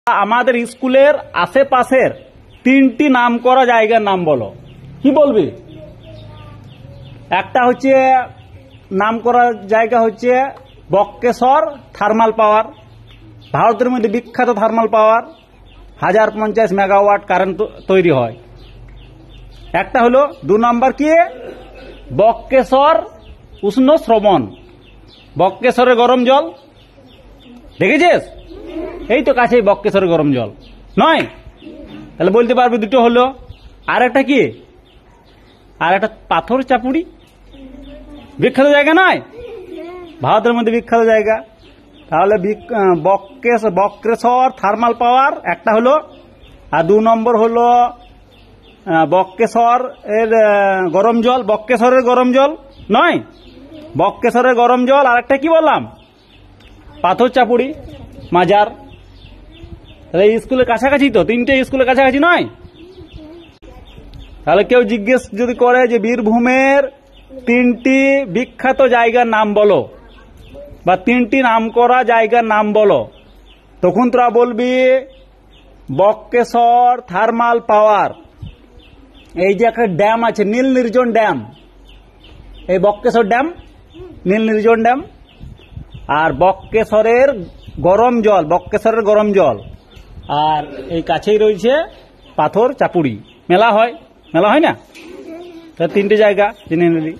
আমাদের স্কুলের আশেপাশের তিনটি নাম করা জায়গার নাম বলো। কি বলবি? একটা হচ্ছে নাম করা জায়গা হচ্ছে বক্রেশ্বর থার্মাল পাওয়ার, ভারতের মধ্যে বিখ্যাত থার্মাল পাওয়ার, 1050 মেগাওয়াট কারেন্ট তৈরি হয়। একটা হলো 2 নম্বর কি বক্রেশ্বর উষ্ণ শ্রবণ, বক্রেশ্বরের গরম জল দেখেছিস? এই তো কাছেই বক্রেশ্বরের গরম জল নয়? তাহলে বলতে পারবে দুটো হলো। আর একটা কি? আর একটা পাথর চাপুড়ি, বিখ্যাত জায়গা নয়? ভারতের মধ্যে বিখ্যাত জায়গা। তাহলে বক্রেশ্বর থার্মাল পাওয়ার একটা হলো, আর 2 নম্বর হলো বক্রেশ্বর এর গরম জল, বক্রেশ্বরের গরম জল নয়, বক্রেশ্বরের গরম জল। আর একটা কি বললাম? পাথর চাপুড়ি মাজার। তাহলে স্কুলের কাছাকাছি তো, তিনটে স্কুলের কাছাকাছি নয়? তাহলে কেউ জিজ্ঞেস যদি করে যে বীরভূমের 3টি বিখ্যাত জায়গার নাম বলো বা 3টি নাম করা জায়গার নাম বলো, তখন তোরা বলবি বক্রেশ্বর থার্মাল পাওয়ার। এই যে একটা ড্যাম আছে নীল নির্জন ড্যাম, এই বক্রেশ্বর ড্যাম, নীল নির্জন ড্যাম। আর বক্রেশ্বরের গরম জল, বক্রেশ্বরের গরম জল। আর এই কাছেই রয়েছে পাথর চাপুড়ি। মেলা হয়, মেলা হয় না? 3টে জায়গা জেনে নিলি।